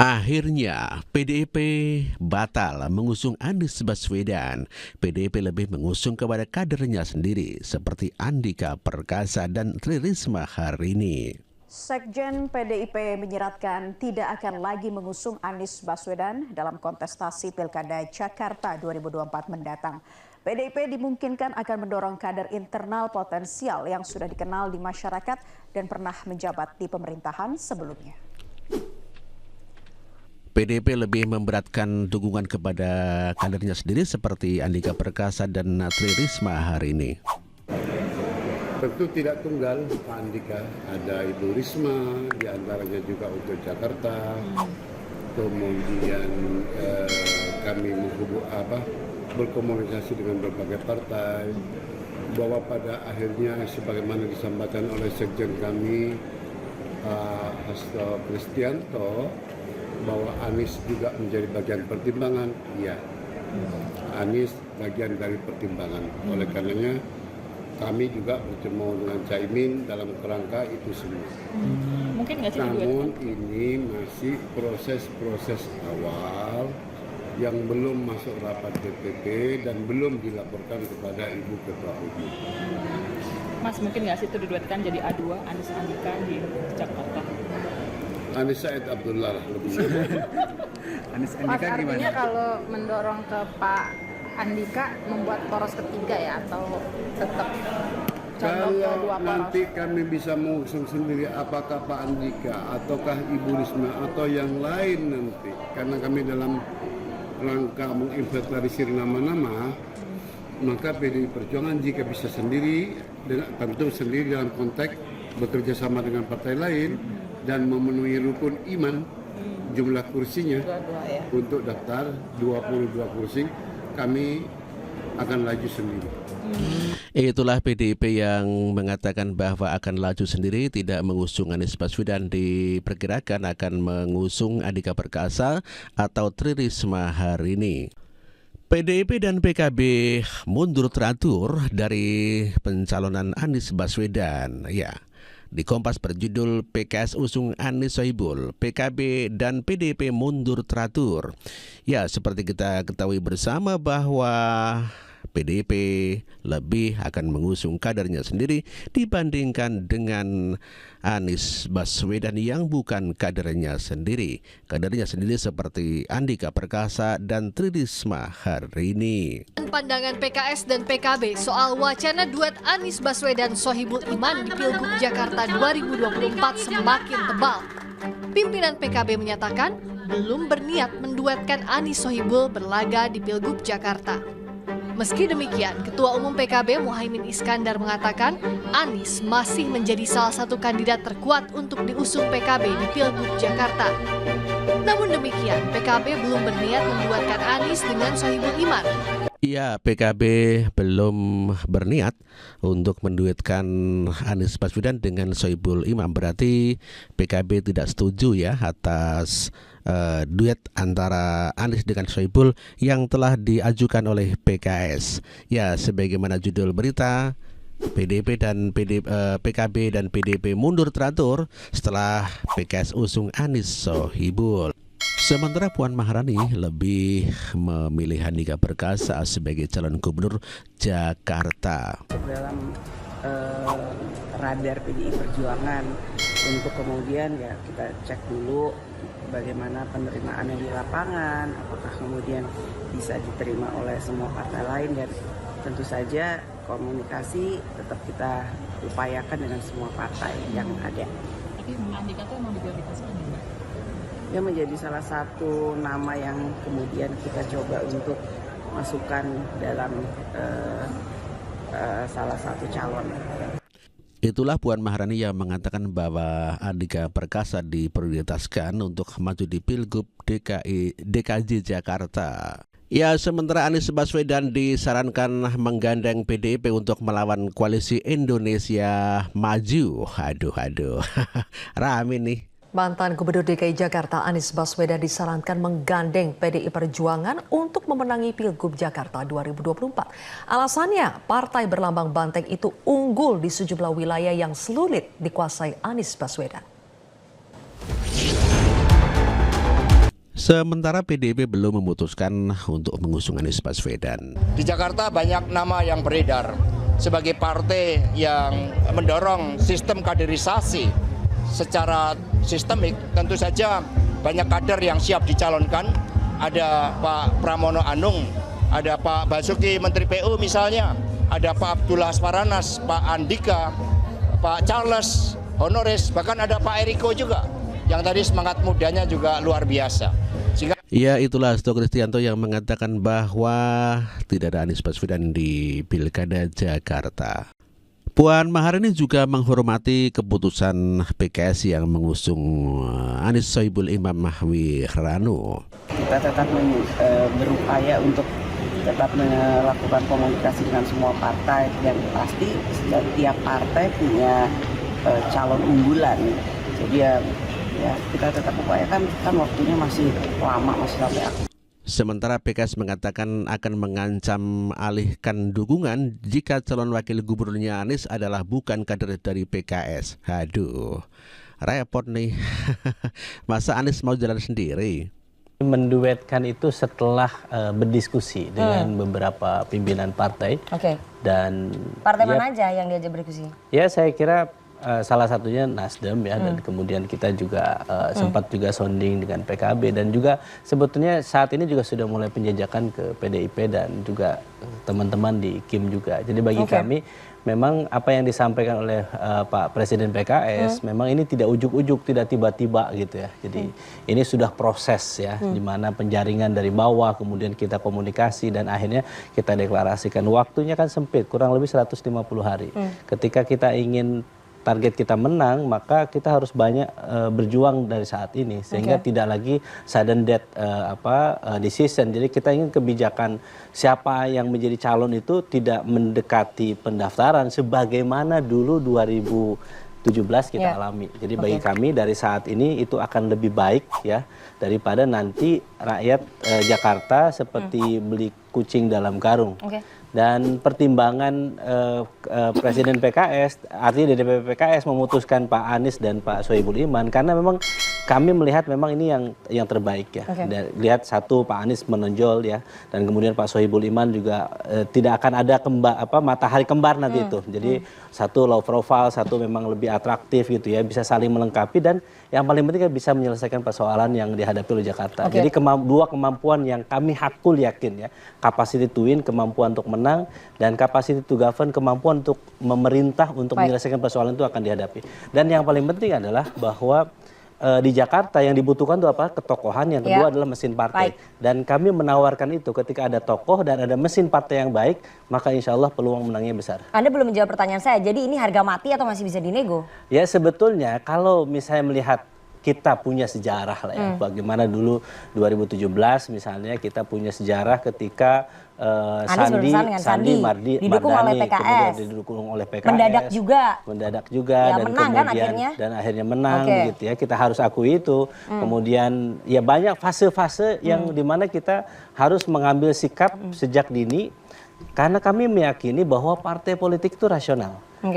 Akhirnya, PDIP batal mengusung Anies Baswedan. PDIP lebih mengusung kepada kadernya sendiri, seperti Andika Perkasa dan Tri Risma hari ini. Sekjen PDIP menyeratkan tidak akan lagi mengusung Anies Baswedan dalam kontestasi Pilkada Jakarta 2024 mendatang. PDIP dimungkinkan akan mendorong kader internal potensial yang sudah dikenal di masyarakat dan pernah menjabat di pemerintahan sebelumnya. PDIP lebih memberatkan dukungan kepada kadernya sendiri seperti Andika Perkasa dan Tri Risma hari ini. Tentu tidak tunggal Pak Andika, ada Ibu Risma, diantaranya juga untuk Jakarta. Kemudian kami berkomunikasi dengan berbagai partai, bahwa pada akhirnya sebagaimana disampaikan oleh Sekjen kami, Hasto Kristianto, bahwa Anies juga menjadi bagian pertimbangan. Iya, Anies bagian dari pertimbangan. Oleh karenanya kami juga bertemu dengan Caimin dalam kerangka itu semua. Mungkin nggak sih? Namun ini masih proses awal yang belum masuk rapat DPP dan belum dilaporkan kepada Ibu Ketua Umum. Mas, mungkin nggak sih itu diduetkan jadi A2 Anies Andika di Jakarta? Anies Said Abdullah lah lebih. Anies Andika Mas, gimana? artinya kalau mendorong ke Pak Andika membuat poros ketiga ya, atau tetap condong ke Kalau dua poros? nanti kami bisa mengusung sendiri apakah Pak Andika ataukah Ibu Risma atau yang lain nanti, karena kami dalam rangka menginventarisir nama-nama, maka PDI Perjuangan jika bisa sendiri, tentu sendiri dalam konteks bekerja sama dengan partai lain dan memenuhi rukun iman jumlah kursinya untuk daftar 22 kursi, kami akan laju sendiri. Itulah PDIP yang mengatakan bahwa akan laju sendiri, tidak mengusung Anies Baswedan, diperkirakan akan mengusung Andika Perkasa atau Tri Risma hari ini. PDIP dan PKB mundur teratur dari pencalonan Anies Baswedan. Ya. Di Kompas berjudul PKS usung Anies Sohibul, PKB dan PDIP mundur teratur. Ya, seperti kita ketahui bersama bahwa PDIP lebih akan mengusung kadernya sendiri dibandingkan dengan Anies Baswedan yang bukan kadernya sendiri. Kadernya sendiri seperti Andika Perkasa dan Tri Risma hari ini. Pandangan PKS dan PKB soal wacana duet Anies Baswedan Sohibul Iman di Pilgub Jakarta 2024 semakin tebal. Pimpinan PKB menyatakan belum berniat menduetkan Anies Sohibul berlaga di Pilgub Jakarta. Meski demikian, Ketua Umum PKB Muhaimin Iskandar mengatakan Anies masih menjadi salah satu kandidat terkuat untuk diusung PKB di Pilgub Jakarta. Namun demikian, PKB belum berniat menduetkan Anies dengan Sohibul Iman. Ya, PKB belum berniat untuk menduetkan Anies Baswedan dengan Sohibul Iman. Berarti PKB tidak setuju ya atas duet antara Anies dengan Sohibul yang telah diajukan oleh PKS. Ya, sebagaimana judul berita, PDIP dan PKB dan PDIP mundur teratur setelah PKS usung Anies Sohibul. Sementara Puan Maharani lebih memilih Andika Perkasa sebagai calon gubernur Jakarta. Dalam radar PDI Perjuangan untuk kemudian ya kita cek dulu bagaimana penerimaannya di lapangan, apakah kemudian bisa diterima oleh semua partai lain, dan tentu saja komunikasi tetap kita upayakan dengan semua partai yang ada. Tapi Andika itu emang diprioritaskan ya? Dia menjadi salah satu nama yang kemudian kita coba untuk masukkan dalam salah satu calon. Itulah Puan Maharani yang mengatakan bahwa Andika Perkasa diprioritaskan untuk maju di Pilgub DKJ Jakarta. Ya, sementara Anies Baswedan disarankan menggandeng PDIP untuk melawan koalisi Indonesia Maju. Aduh, rame nih. Mantan Gubernur DKI Jakarta Anies Baswedan disarankan menggandeng PDI Perjuangan untuk memenangi Pilgub Jakarta 2024. Alasannya, partai berlambang banteng itu unggul di sejumlah wilayah yang sulit dikuasai Anies Baswedan. Sementara PDIP belum memutuskan untuk mengusung Anies Baswedan. Di Jakarta banyak nama yang beredar sebagai partai yang mendorong sistem kaderisasi secara sistemik. Tentu saja banyak kader yang siap dicalonkan. Ada Pak Pramono Anung, ada Pak Basuki Menteri PU misalnya, ada Pak Abdullah Asparanas, Pak Andika, Pak Charles Honoris, bahkan ada Pak Eriko juga yang tadi semangat mudanya juga luar biasa. Ya, itulah Hasto Kristianto yang mengatakan bahwa tidak ada Anies Baswedan di Pilkada Jakarta. Puan Maharani juga menghormati keputusan PKS yang mengusung Anies Sohibul Imam Wiranu. Kita tetap berupaya untuk tetap melakukan komunikasi dengan semua partai, dan pasti setiap partai punya calon unggulan. Jadi ya kita tetap upayakan, kan waktunya masih lama, masih sampai akhir. Sementara PKS mengatakan akan mengancam alihkan dukungan jika calon wakil gubernurnya Anies adalah bukan kader dari PKS. Aduh, repot nih. Masa Anies mau jalan sendiri? Menduetkan itu setelah berdiskusi dengan beberapa pimpinan partai. Dan partai mana aja yang diajak berdiskusi? Ya, saya kira salah satunya Nasdem ya, dan kemudian kita juga sempat juga sounding dengan PKB, dan juga sebetulnya saat ini juga sudah mulai penjajakan ke PDIP dan juga teman-teman di KIM juga. Jadi bagi kami memang apa yang disampaikan oleh Pak Presiden PKS memang ini tidak ujuk-ujuk, tidak tiba-tiba gitu ya. Jadi ini sudah proses ya, di mana penjaringan dari bawah, kemudian kita komunikasi dan akhirnya kita deklarasikan. Waktunya kan sempit, kurang lebih 150 hari. Ketika kita ingin target kita menang, maka kita harus banyak berjuang dari saat ini, sehingga tidak lagi sudden death decision. Jadi kita ingin kebijakan siapa yang menjadi calon itu tidak mendekati pendaftaran sebagaimana dulu 2017 kita alami. Jadi bagi kami dari saat ini itu akan lebih baik ya, daripada nanti rakyat Jakarta seperti beli kucing dalam karung. Dan pertimbangan Presiden PKS, artinya DPP PKS memutuskan Pak Anies dan Pak Sohibul Iman, karena memang kami melihat memang ini yang terbaik ya. Lihat satu, Pak Anies menonjol ya, dan kemudian Pak Sohibul Iman juga tidak akan ada matahari kembar nanti itu. Jadi satu low profile, satu memang lebih atraktif gitu ya, bisa saling melengkapi, dan yang paling penting kan bisa menyelesaikan persoalan yang dihadapi oleh Jakarta. Jadi dua kemampuan yang kami hakul yakin ya, capacity to win, kemampuan untuk menang, dan capacity to govern, kemampuan untuk memerintah untuk menyelesaikan persoalan itu akan dihadapi. Dan yang paling penting adalah bahwa di Jakarta yang dibutuhkan itu apa? Ketokohan. Yang kedua adalah mesin partai. Dan kami menawarkan itu, ketika ada tokoh dan ada mesin partai yang baik, maka insya Allah peluang menangnya besar. Anda belum menjawab pertanyaan saya, jadi ini harga mati atau masih bisa dinego? Ya sebetulnya kalau misalnya melihat kita punya sejarah lah ya, bagaimana dulu 2017 misalnya kita punya sejarah ketika Sandi Mardani didukung oleh PKS, kemudian didukung oleh PKS, mendadak juga ya, dan menang, kemudian kan, akhirnya menang gitu ya, kita harus akui itu. Kemudian ya banyak fase-fase yang dimana kita harus mengambil sikap sejak dini, karena kami meyakini bahwa partai politik itu rasional.